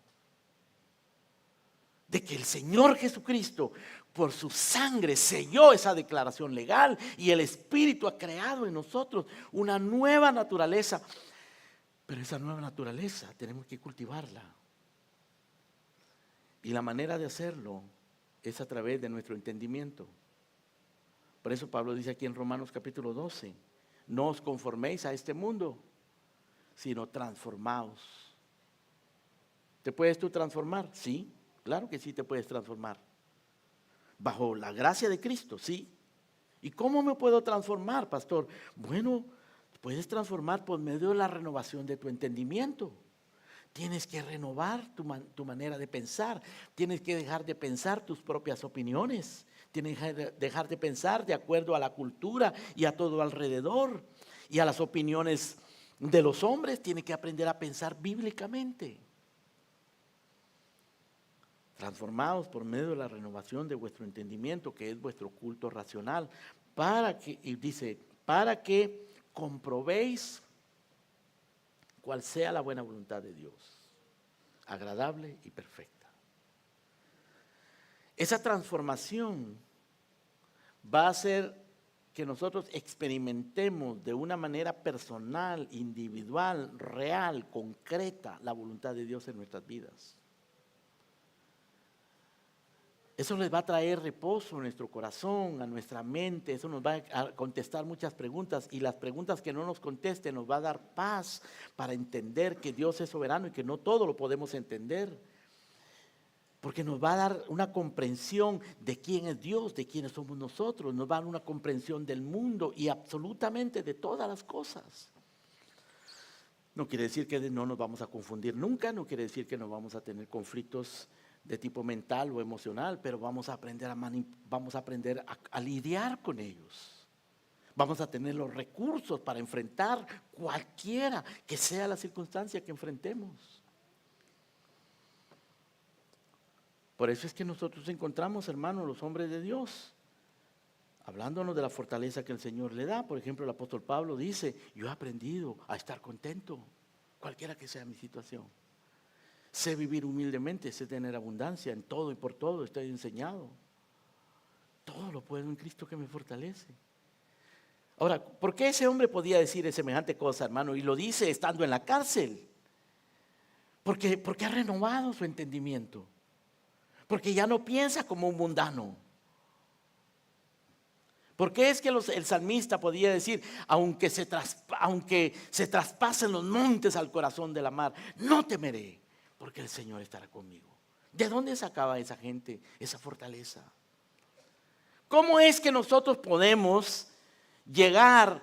De que el Señor Jesucristo, por su sangre, selló esa declaración legal y el Espíritu ha creado en nosotros una nueva naturaleza. Pero esa nueva naturaleza tenemos que cultivarla. Y la manera de hacerlo es a través de nuestro entendimiento. Por eso Pablo dice aquí en Romanos capítulo 12: no os conforméis a este mundo, sino transformaos. ¿Te puedes tú transformar? Sí, claro que sí te puedes transformar. Bajo la gracia de Cristo, sí. ¿Y cómo me puedo transformar, pastor? Bueno, puedes transformar por medio de la renovación de tu entendimiento. Tienes que renovar tu manera de pensar. Tienes que dejar de pensar tus propias opiniones. Tienes que dejar de pensar de acuerdo a la cultura y a todo alrededor y a las opiniones de los hombres. Tienes que aprender a pensar bíblicamente. Transformados por medio de la renovación de vuestro entendimiento, que es vuestro culto racional, para que comprobéis cuál sea la buena voluntad de Dios, agradable y perfecta. Esa transformación va a hacer que nosotros experimentemos de una manera personal, individual, real, concreta, la voluntad de Dios en nuestras vidas. Eso les va a traer reposo a nuestro corazón, a nuestra mente. Eso nos va a contestar muchas preguntas, y las preguntas que no nos contesten nos va a dar paz para entender que Dios es soberano y que no todo lo podemos entender. Porque nos va a dar una comprensión de quién es Dios, de quiénes somos nosotros. Nos va a dar una comprensión del mundo y absolutamente de todas las cosas. No quiere decir que no nos vamos a confundir nunca, no quiere decir que no vamos a tener conflictos de tipo mental o emocional, pero vamos a aprender a lidiar con ellos. Vamos a tener los recursos para enfrentar cualquiera que sea la circunstancia que enfrentemos. Por eso es que nosotros encontramos, hermanos, los hombres de Dios, hablándonos de la fortaleza que el Señor le da. Por ejemplo, el apóstol Pablo dice, yo he aprendido a estar contento, cualquiera que sea mi situación. Sé vivir humildemente, sé tener abundancia en todo y por todo, estoy enseñado. Todo lo puedo en Cristo que me fortalece. Ahora, ¿por qué ese hombre podía decir semejante cosa, hermano? Y lo dice estando en la cárcel. Porque ha renovado su entendimiento. Porque ya no piensa como un mundano. ¿Por qué es que el salmista podía decir, aunque se traspasen los montes al corazón de la mar, no temeré, porque el Señor estará conmigo? ¿De dónde sacaba esa gente esa fortaleza? ¿Cómo es que nosotros podemos llegar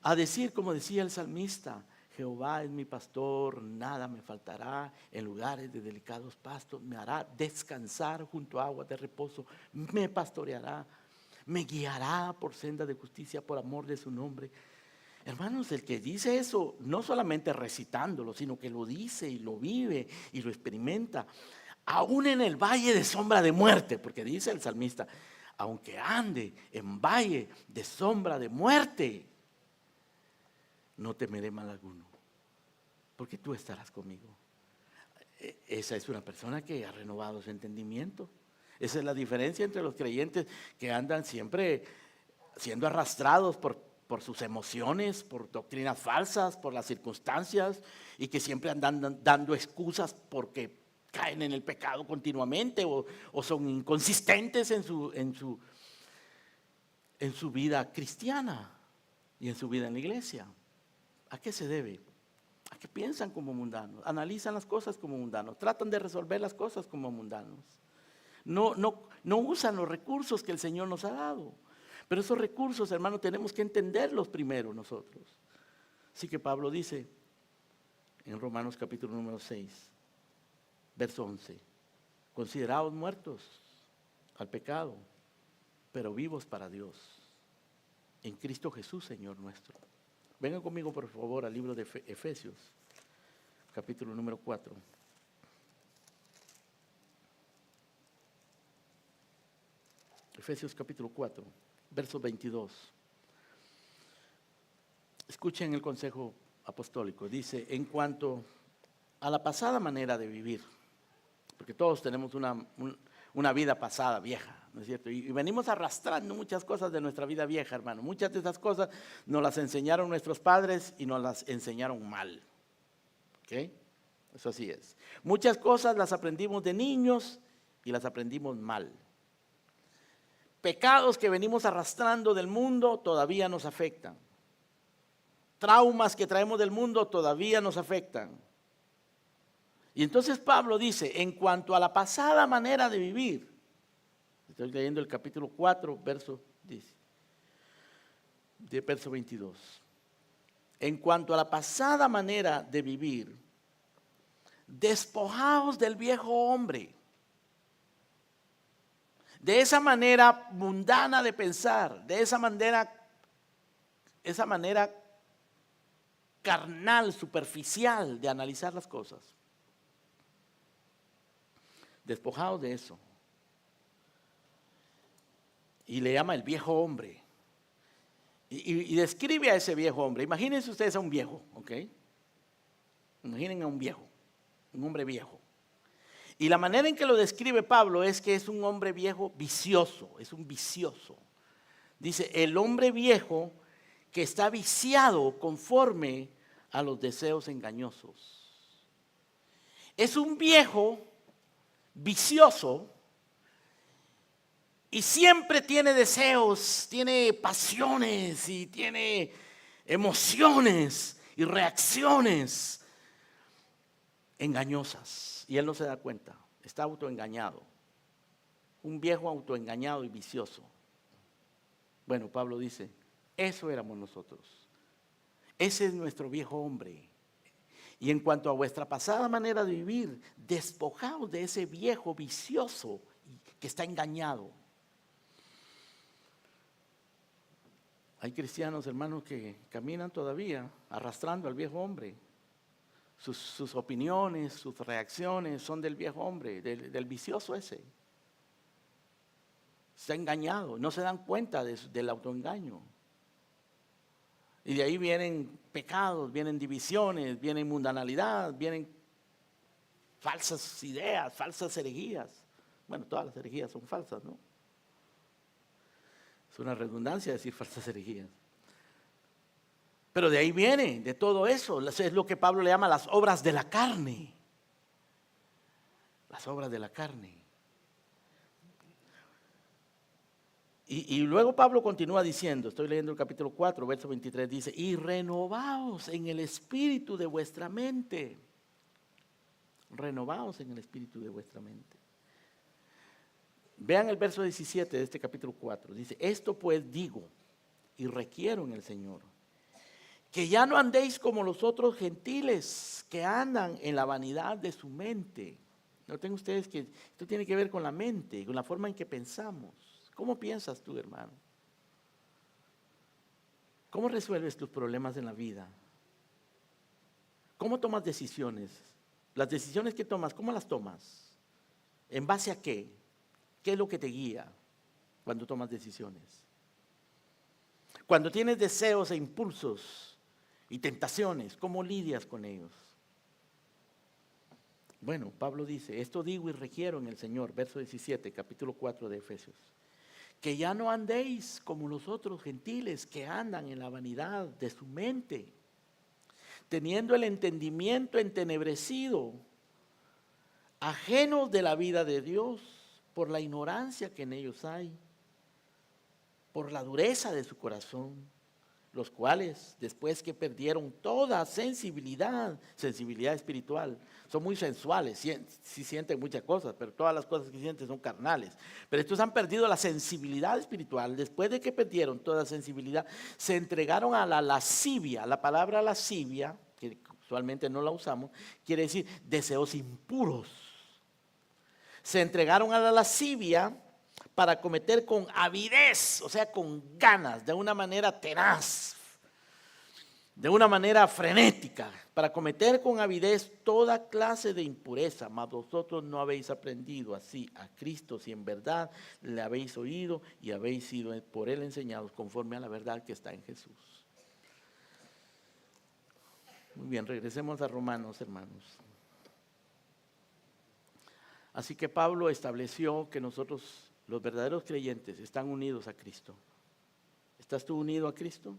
a decir, como decía el salmista, Jehová es mi pastor, nada me faltará, en lugares de delicados pastos me hará descansar junto a aguas de reposo, me pastoreará, me guiará por senda de justicia por amor de su nombre? Hermanos, el que dice eso, no solamente recitándolo, sino que lo dice y lo vive y lo experimenta, aún en el valle de sombra de muerte, porque dice el salmista, aunque ande en valle de sombra de muerte, no temeré mal alguno, porque tú estarás conmigo. Esa es una persona que ha renovado su entendimiento. Esa es la diferencia entre los creyentes que andan siempre siendo arrastrados por sus emociones, por doctrinas falsas, por las circunstancias, y que siempre andan dando excusas porque caen en el pecado continuamente o son inconsistentes en su vida cristiana y en su vida en la iglesia. ¿A qué se debe? A que piensan como mundanos, analizan las cosas como mundanos, tratan de resolver las cosas como mundanos. No usan los recursos que el Señor nos ha dado. Pero esos recursos, hermano, tenemos que entenderlos primero nosotros. Así que Pablo dice en Romanos capítulo número 6, verso 11, consideraos muertos al pecado, pero vivos para Dios, en Cristo Jesús, Señor nuestro. Vengan conmigo, por favor, al libro de Efesios, capítulo número 4. Efesios capítulo 4, verso 22. Escuchen el consejo apostólico. Dice, en cuanto a la pasada manera de vivir, porque todos tenemos una vida pasada, vieja, ¿no es cierto? Y venimos arrastrando muchas cosas de nuestra vida vieja, hermano. Muchas de esas cosas nos las enseñaron nuestros padres y nos las enseñaron mal. ¿Ok? Eso así es. Muchas cosas las aprendimos de niños y las aprendimos mal. Pecados que venimos arrastrando del mundo todavía nos afectan. Traumas que traemos del mundo todavía nos afectan. Y entonces Pablo dice, en cuanto a la pasada manera de vivir, estoy leyendo el capítulo 4, verso 22. En cuanto a la pasada manera de vivir, despojaos del viejo hombre, de esa manera mundana de pensar, de esa manera carnal, superficial de analizar las cosas. Despojaos de eso. Y le llama el viejo hombre. Y describe a ese viejo hombre. Imagínense ustedes a un viejo, ¿ok? Imaginen a un viejo, un hombre viejo. Y la manera en que lo describe Pablo es que es un hombre viejo vicioso, es un vicioso. Dice, el hombre viejo que está viciado conforme a los deseos engañosos. Es un viejo vicioso y siempre tiene deseos, tiene pasiones y tiene emociones y reacciones engañosas. Y él no se da cuenta, está autoengañado. Un viejo autoengañado y vicioso. Bueno, Pablo dice, eso éramos nosotros. Ese es nuestro viejo hombre. Y en cuanto a vuestra pasada manera de vivir, despojaos de ese viejo vicioso que está engañado. Hay cristianos, hermanos, que caminan todavía arrastrando al viejo hombre. Sus opiniones, sus reacciones son del viejo hombre, del vicioso ese. Está engañado, no se dan cuenta del autoengaño. Y de ahí vienen pecados, vienen divisiones, vienen mundanalidad, vienen falsas ideas, falsas herejías. Bueno, todas las herejías son falsas, ¿no? Es una redundancia decir falsas herejías. Pero de ahí viene, de todo eso, es lo que Pablo le llama las obras de la carne. Las obras de la carne. Y luego Pablo continúa diciendo, estoy leyendo el capítulo 4, verso 23, dice, y renovaos en el espíritu de vuestra mente. Renovaos en el espíritu de vuestra mente. Vean el verso 17 de este capítulo 4, dice, esto pues digo y requiero en el Señor, que ya no andéis como los otros gentiles que andan en la vanidad de su mente. Noten ustedes que esto tiene que ver con la mente, con la forma en que pensamos. ¿Cómo piensas tú, hermano? ¿Cómo resuelves tus problemas en la vida? ¿Cómo tomas decisiones? Las decisiones que tomas, ¿cómo las tomas? ¿En base a qué? ¿Qué es lo que te guía cuando tomas decisiones? Cuando tienes deseos e impulsos y tentaciones, ¿cómo lidias con ellos? Bueno, Pablo dice, esto digo y requiero en el Señor, verso 17, capítulo 4 de Efesios, que ya no andéis como los otros gentiles que andan en la vanidad de su mente, teniendo el entendimiento entenebrecido, ajenos de la vida de Dios, por la ignorancia que en ellos hay, por la dureza de su corazón, los cuales, después que perdieron toda sensibilidad espiritual, son muy sensuales, sí sienten muchas cosas, pero todas las cosas que sienten son carnales. Pero estos han perdido la sensibilidad espiritual. Después de que perdieron toda sensibilidad, se entregaron a la lascivia. La palabra lascivia, que usualmente no la usamos, quiere decir deseos impuros. Se entregaron a la lascivia para cometer con avidez, o sea, con ganas, de una manera tenaz, de una manera frenética, para cometer con avidez toda clase de impureza. Mas vosotros no habéis aprendido así a Cristo, si en verdad le habéis oído y habéis sido por él enseñados conforme a la verdad que está en Jesús. Muy bien, regresemos a Romanos, hermanos. Así que Pablo estableció que nosotros, los verdaderos creyentes, están unidos a Cristo. ¿Estás tú unido a Cristo?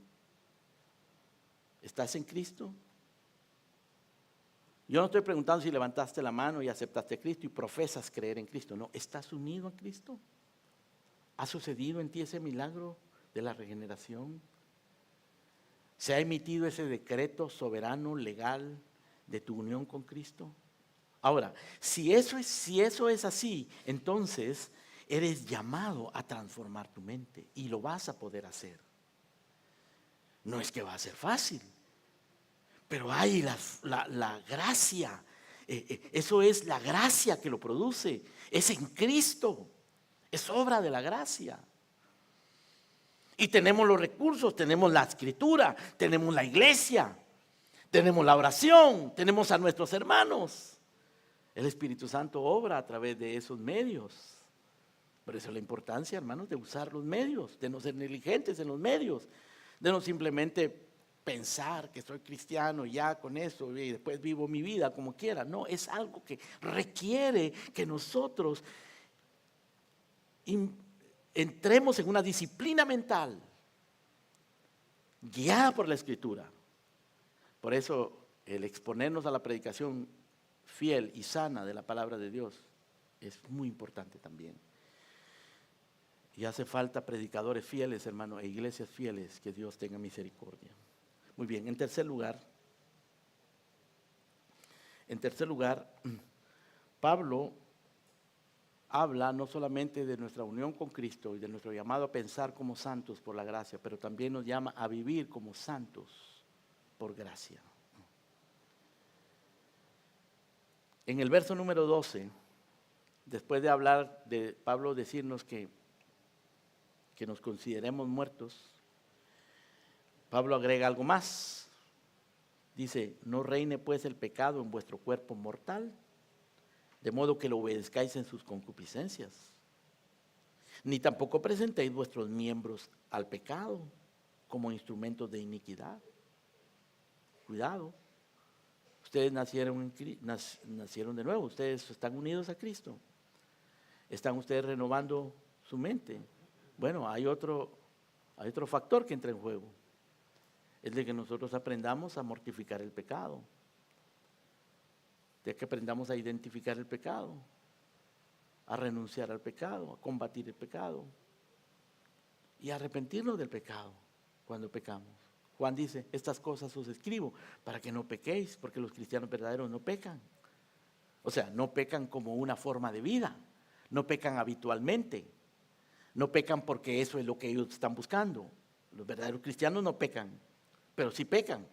¿Estás en Cristo? Yo no estoy preguntando si levantaste la mano y aceptaste a Cristo y profesas creer en Cristo. No, ¿estás unido a Cristo? ¿Ha sucedido en ti ese milagro de la regeneración? ¿Se ha emitido ese decreto soberano, legal, de tu unión con Cristo? Ahora, si eso es así, entonces eres llamado a transformar tu mente y lo vas a poder hacer. No es que va a ser fácil, pero hay la gracia. Eso es la gracia que lo produce. Es en Cristo. Es obra de la gracia. Y tenemos los recursos, tenemos la escritura, tenemos la iglesia, tenemos la oración, tenemos a nuestros hermanos. El Espíritu Santo obra a través de esos medios. Por eso la importancia, hermanos, de usar los medios, de no ser negligentes en los medios, de no simplemente pensar que soy cristiano ya con eso y después vivo mi vida como quiera. No, es algo que requiere que nosotros entremos en una disciplina mental guiada por la Escritura. Por eso el exponernos a la predicación fiel y sana de la palabra de Dios es muy importante también. Y hace falta predicadores fieles, hermano, e iglesias fieles, que Dios tenga misericordia. Muy bien, en tercer lugar, Pablo habla no solamente de nuestra unión con Cristo y de nuestro llamado a pensar como santos por la gracia, pero también nos llama a vivir como santos por gracia. En el verso número 12, después de hablar de Pablo decirnos que nos consideremos muertos, Pablo agrega algo más. Dice, no reine pues el pecado en vuestro cuerpo mortal, de modo que lo obedezcáis en sus concupiscencias, Ni tampoco presentéis vuestros miembros al pecado como instrumentos de iniquidad. Cuidado. Ustedes nacieron de nuevo, ustedes están unidos a Cristo. Están ustedes renovando su mente. Bueno, hay otro factor que entra en juego. Es de que nosotros aprendamos a mortificar el pecado. De que aprendamos a identificar el pecado, a renunciar al pecado, a combatir el pecado y a arrepentirnos del pecado cuando pecamos. Juan dice, estas cosas os escribo para que no pequéis, porque los cristianos verdaderos no pecan. O sea, no pecan como una forma de vida, no pecan habitualmente, no pecan porque eso es lo que ellos están buscando. Los verdaderos cristianos no pecan, pero sí pecan.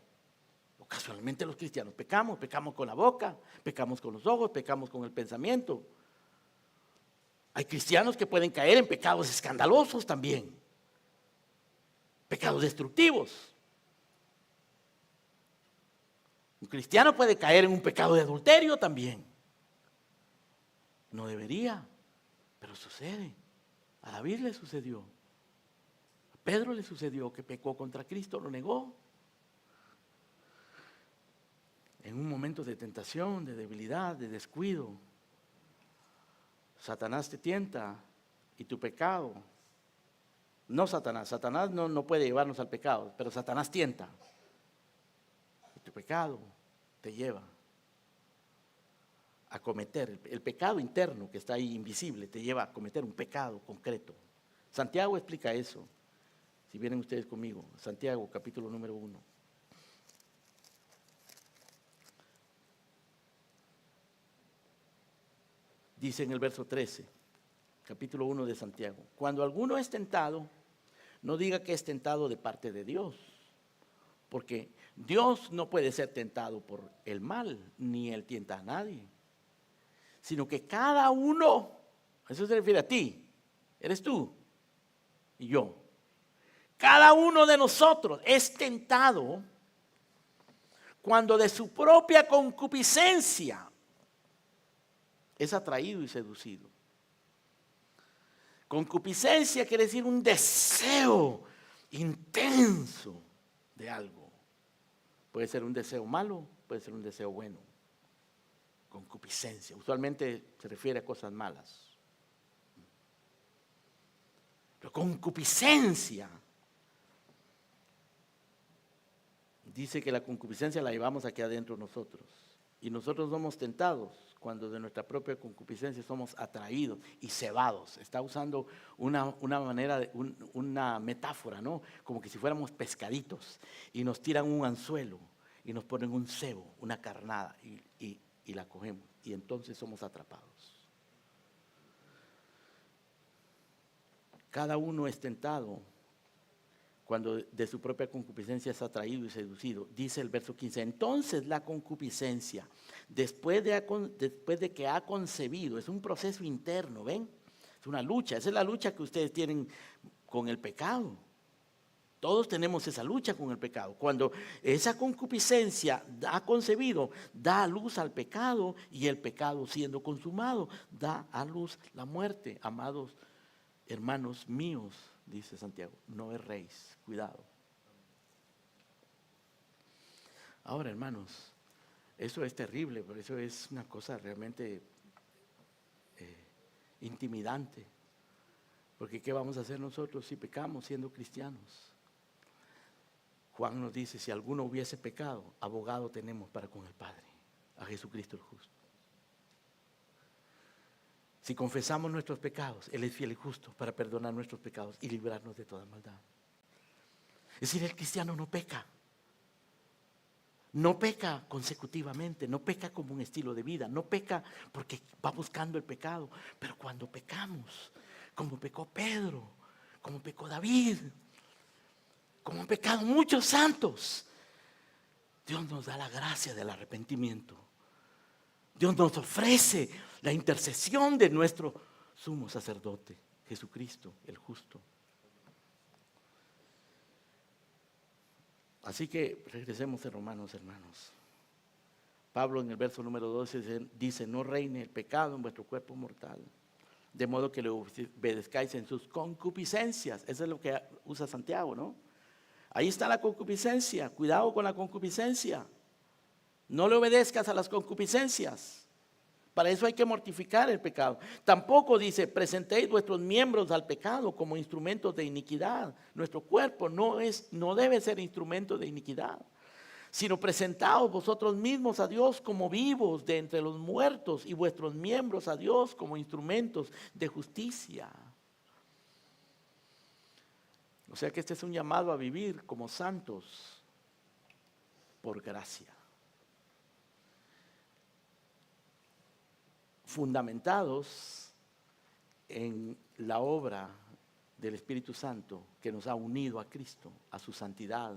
Ocasionalmente los cristianos pecamos con la boca, pecamos con los ojos, pecamos con el pensamiento. Hay cristianos que pueden caer en pecados escandalosos también, pecados destructivos. Un cristiano puede caer en un pecado de adulterio también. No debería, pero sucede. A David le sucedió. A Pedro le sucedió que pecó contra Cristo, lo negó. En un momento de tentación, de debilidad, de descuido, Satanás te tienta y tu pecado. No Satanás no puede llevarnos al pecado, pero Satanás tienta. Y tu pecado te lleva a cometer, el pecado interno que está ahí invisible, te lleva a cometer un pecado concreto. Santiago explica eso, si vienen ustedes conmigo, Santiago capítulo número 1. Dice en el verso 13, capítulo 1 de Santiago, cuando alguno es tentado, no diga que es tentado de parte de Dios, porque Dios no puede ser tentado por el mal, ni Él tienta a nadie, sino que cada uno, eso se refiere a ti, eres tú y yo, cada uno de nosotros es tentado cuando de su propia concupiscencia es atraído y seducido. Concupiscencia quiere decir un deseo intenso de algo. Puede ser un deseo malo, puede ser un deseo bueno. Concupiscencia, usualmente se refiere a cosas malas. Pero concupiscencia, dice que la concupiscencia la llevamos aquí adentro nosotros. Y nosotros somos tentados cuando de nuestra propia concupiscencia somos atraídos y cebados. Está usando una manera, una metáfora, ¿no? Como que si fuéramos pescaditos y nos tiran un anzuelo y nos ponen un cebo, una carnada y la cogemos y entonces somos atrapados. Cada uno es tentado cuando de su propia concupiscencia es atraído y seducido. Dice el verso 15, entonces la concupiscencia, después de que ha concebido, es un proceso interno, ¿ven? Es una lucha, esa es la lucha que ustedes tienen con el pecado. Todos tenemos esa lucha con el pecado. Cuando esa concupiscencia ha concebido, da a luz al pecado y el pecado siendo consumado, da a luz la muerte. Amados hermanos míos, dice Santiago, no erréis, cuidado. Ahora, hermanos, eso es terrible, pero eso es una cosa realmente intimidante. Porque ¿qué vamos a hacer nosotros si pecamos siendo cristianos? Juan nos dice, si alguno hubiese pecado, abogado tenemos para con el Padre, a Jesucristo el justo. Si confesamos nuestros pecados, Él es fiel y justo para perdonar nuestros pecados y librarnos de toda maldad. Es decir, el cristiano no peca. No peca consecutivamente, no peca como un estilo de vida, no peca porque va buscando el pecado. Pero cuando pecamos, como pecó Pedro, como pecó David, como han pecado muchos santos, Dios nos da la gracia del arrepentimiento. Dios nos ofrece la intercesión de nuestro sumo sacerdote, Jesucristo, el justo. Así que regresemos a Romanos, hermanos. Pablo en el verso número 12 dice, no reine el pecado en vuestro cuerpo mortal. de modo que le obedezcáis en sus concupiscencias. Eso es lo que usa Santiago, ¿no? Ahí está la concupiscencia, cuidado con la concupiscencia. No le obedezcas a las concupiscencias. Para eso hay que mortificar el pecado. Tampoco dice, presentéis vuestros miembros al pecado como instrumentos de iniquidad. Nuestro cuerpo no debe ser instrumento de iniquidad, sino presentaos vosotros mismos a Dios como vivos de entre los muertos y vuestros miembros a Dios como instrumentos de justicia. O sea que este es un llamado a vivir como santos por gracia, fundamentados en la obra del Espíritu Santo que nos ha unido a Cristo, a su santidad.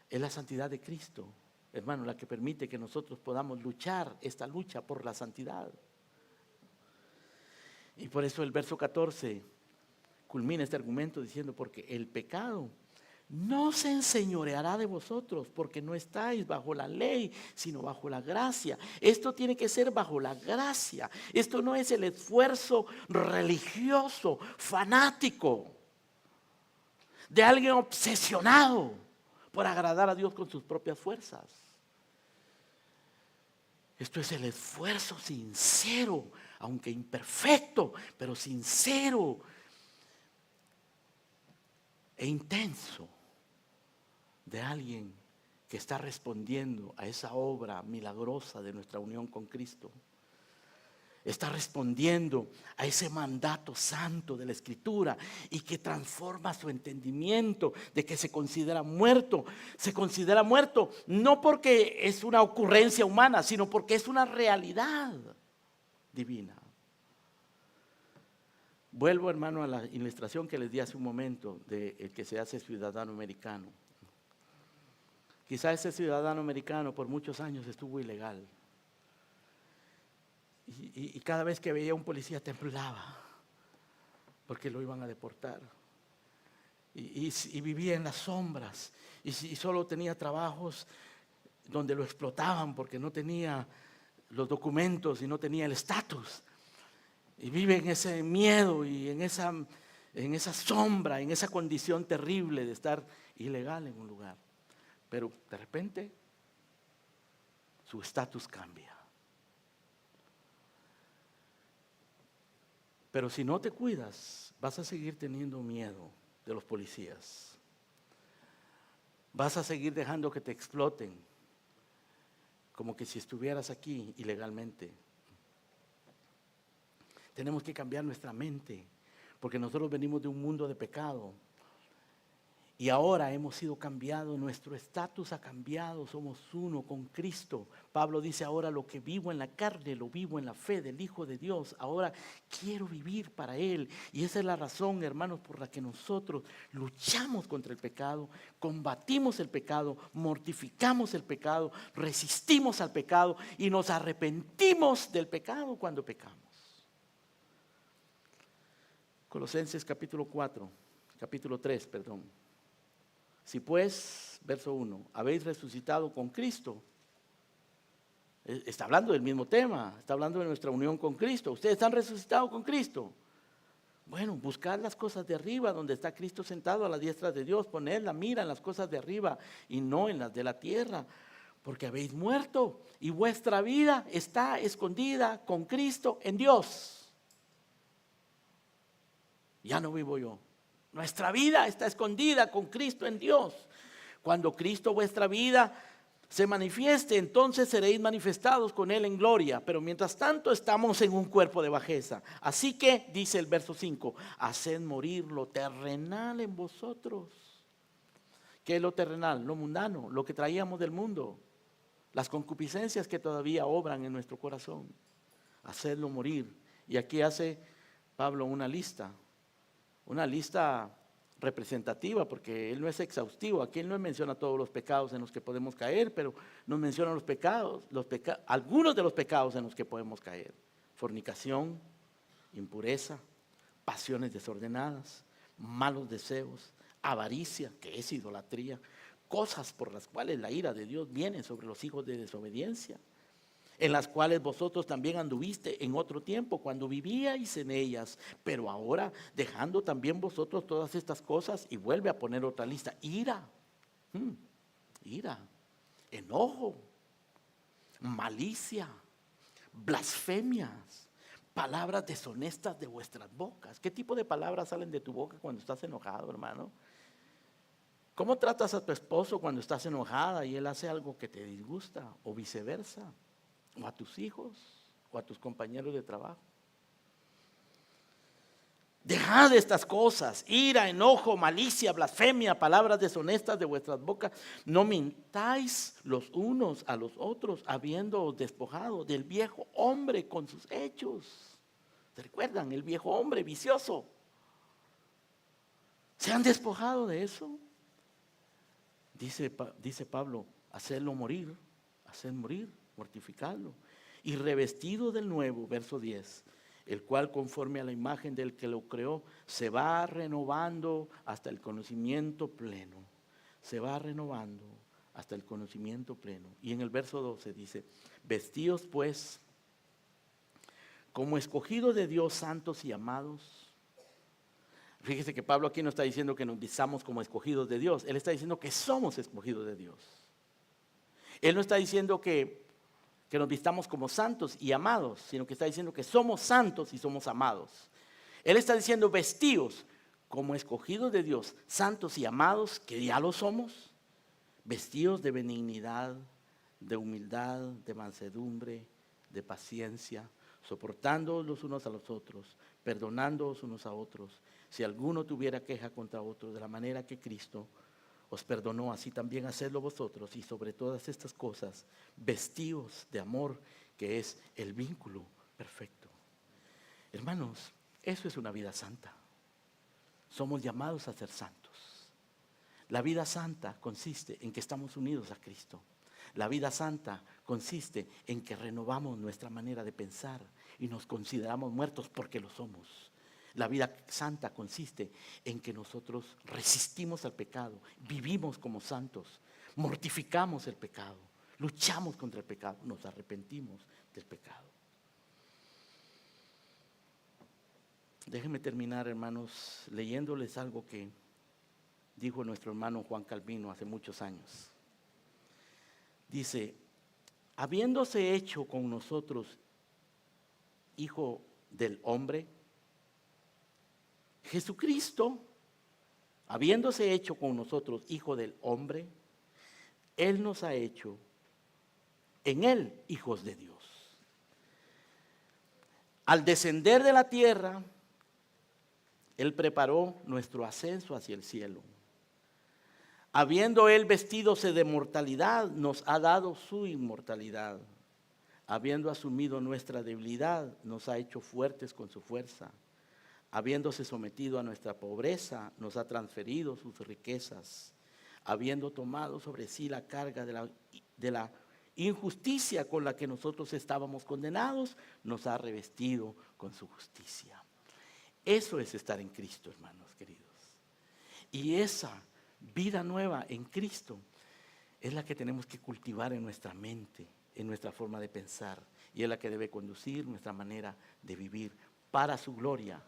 Es la santidad de Cristo, hermano, la que permite que nosotros podamos luchar esta lucha por la santidad. Y por eso el verso 14 culmina este argumento diciendo, porque el pecado no se enseñoreará de vosotros, porque no estáis bajo la ley, sino bajo la gracia. Esto tiene que ser bajo la gracia. Esto no es el esfuerzo religioso, fanático, de alguien obsesionado por agradar a Dios con sus propias fuerzas. Esto es el esfuerzo sincero, aunque imperfecto, pero sincero e intenso de alguien que está respondiendo a esa obra milagrosa de nuestra unión con Cristo. Está respondiendo a ese mandato santo de la Escritura y que transforma su entendimiento de que se considera muerto. Se considera muerto no porque es una ocurrencia humana, sino porque es una realidad divina. Vuelvo, hermano, a la ilustración que les di hace un momento de el que se hace ciudadano americano. Quizá ese ciudadano americano por muchos años estuvo ilegal. Y cada vez que veía a un policía temblaba porque lo iban a deportar. Y vivía en las sombras y solo tenía trabajos donde lo explotaban porque no tenía los documentos y no tenía el estatus. Y vive en ese miedo y en esa sombra, en esa condición terrible de estar ilegal en un lugar. Pero de repente su estatus cambia. Pero si no te cuidas, vas a seguir teniendo miedo de los policías. Vas a seguir dejando que te exploten, como que si estuvieras aquí ilegalmente. Tenemos que cambiar nuestra mente, porque nosotros venimos de un mundo de pecado. Y ahora hemos sido cambiados, nuestro estatus ha cambiado, somos uno con Cristo. Pablo dice, ahora lo que vivo en la carne, lo vivo en la fe del Hijo de Dios. Ahora quiero vivir para Él. Y esa es la razón, hermanos, por la que nosotros luchamos contra el pecado, combatimos el pecado, mortificamos el pecado, resistimos al pecado y nos arrepentimos del pecado cuando pecamos. Colosenses capítulo 3. Si pues, verso 1, habéis resucitado con Cristo, está hablando del mismo tema, está hablando de nuestra unión con Cristo. Ustedes han resucitado con Cristo. Bueno, buscad las cosas de arriba, donde está Cristo sentado a la diestra de Dios. Poned la mira en las cosas de arriba y no en las de la tierra, porque habéis muerto y vuestra vida está escondida con Cristo en Dios. Ya no vivo yo. Nuestra vida está escondida con Cristo en Dios. Cuando Cristo vuestra vida se manifieste, entonces seréis manifestados con Él en gloria. Pero mientras tanto estamos en un cuerpo de bajeza. Así que, dice el verso 5, haced morir lo terrenal en vosotros. ¿Qué es lo terrenal? Lo mundano, lo que traíamos del mundo. Las concupiscencias que todavía obran en nuestro corazón. Hacedlo morir. Y aquí hace Pablo una lista representativa, porque él no es exhaustivo. Aquí él no menciona todos los pecados en los que podemos caer, pero nos menciona algunos de los pecados en los que podemos caer: fornicación, impureza, pasiones desordenadas, malos deseos, avaricia, que es idolatría, cosas por las cuales la ira de Dios viene sobre los hijos de desobediencia. en las cuales vosotros también anduviste en otro tiempo, cuando vivíais en ellas, pero ahora dejando también vosotros todas estas cosas, y vuelve a poner otra lista: ira, ira, enojo, malicia, blasfemias, palabras deshonestas de vuestras bocas. ¿Qué tipo de palabras salen de tu boca cuando estás enojado, hermano? ¿Cómo tratas a tu esposo cuando estás enojada y él hace algo que te disgusta, o viceversa? O a tus hijos, o a tus compañeros de trabajo. Dejad estas cosas: ira, enojo, malicia, blasfemia, palabras deshonestas de vuestras bocas. No mintáis los unos a los otros, habiéndoos despojado del viejo hombre con sus hechos. ¿Se recuerdan? El viejo hombre vicioso. ¿Se han despojado de eso? Dice Pablo: hacedlo morir, mortificadlo. Y revestido del nuevo, verso 10, el cual conforme a la imagen del que lo creó, se va renovando hasta el conocimiento pleno. Se va renovando hasta el conocimiento pleno. Y en el verso 12 dice: vestíos pues como escogidos de Dios, santos y amados. Fíjese que Pablo aquí no está diciendo que nos vistamos como escogidos de Dios. Él está diciendo que somos escogidos de Dios. Él no está diciendo que nos vistamos como santos y amados, sino que está diciendo que somos santos y somos amados. Él está diciendo: vestíos como escogidos de Dios, santos y amados, que ya lo somos. Vestíos de benignidad, de humildad, de mansedumbre, de paciencia, soportándoos los unos a los otros, perdonándoos unos a otros. Si alguno tuviera queja contra otro, de la manera que Cristo os perdonó, así también hacedlo vosotros. Y sobre todas estas cosas, vestíos de amor, que es el vínculo perfecto. Hermanos, eso es una vida santa. Somos llamados a ser santos. La vida santa consiste en que estamos unidos a Cristo. La vida santa consiste en que renovamos nuestra manera de pensar y nos consideramos muertos porque lo somos. La vida santa consiste en que nosotros resistimos al pecado, vivimos como santos, mortificamos el pecado, luchamos contra el pecado, nos arrepentimos del pecado. Déjenme terminar, hermanos, leyéndoles algo que dijo nuestro hermano Juan Calvino hace muchos años. Dice: habiéndose hecho con nosotros hijo del hombre, Jesucristo, habiéndose hecho con nosotros hijo del hombre, Él nos ha hecho en Él hijos de Dios. Al descender de la tierra, Él preparó nuestro ascenso hacia el cielo. Habiendo Él vestidose de mortalidad, nos ha dado su inmortalidad. Habiendo asumido nuestra debilidad, nos ha hecho fuertes con su fuerza. Habiéndose sometido a nuestra pobreza, nos ha transferido sus riquezas. Habiendo tomado sobre sí la carga de la injusticia con la que nosotros estábamos condenados, nos ha revestido con su justicia. Eso es estar en Cristo, hermanos queridos. Y esa vida nueva en Cristo es la que tenemos que cultivar en nuestra mente, en nuestra forma de pensar, y es la que debe conducir nuestra manera de vivir para su gloria,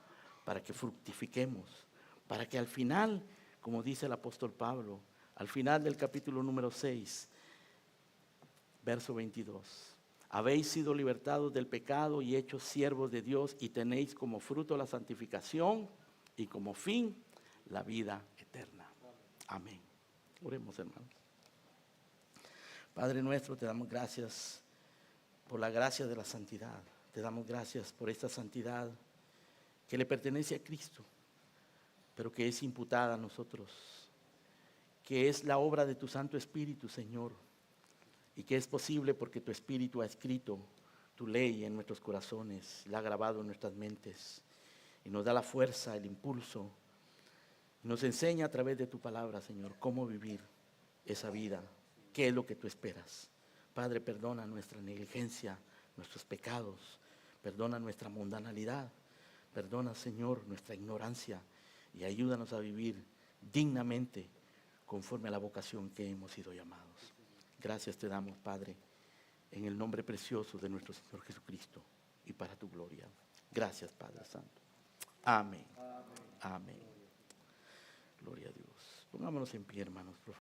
para que fructifiquemos, para que al final, como dice el apóstol Pablo, al final del capítulo número 6, verso 22, habéis sido libertados del pecado y hechos siervos de Dios, y tenéis como fruto la santificación y como fin la vida eterna. Amén. Oremos, hermanos. Padre nuestro, te damos gracias por la gracia de la santidad. Te damos gracias por esta santidad que le pertenece a Cristo, pero que es imputada a nosotros, que es la obra de tu Santo Espíritu, Señor, y que es posible porque tu Espíritu ha escrito tu ley en nuestros corazones, la ha grabado en nuestras mentes, y nos da la fuerza, el impulso, y nos enseña a través de tu palabra, Señor, cómo vivir esa vida, qué es lo que tú esperas. Padre, perdona nuestra negligencia, nuestros pecados, perdona nuestra mundanalidad, perdona, Señor, nuestra ignorancia, y ayúdanos a vivir dignamente conforme a la vocación que hemos sido llamados. Gracias te damos, Padre, en el nombre precioso de nuestro Señor Jesucristo y para tu gloria. Gracias, Padre Santo. Amén. Amén. Gloria a Dios. Pongámonos en pie, hermanos, por favor.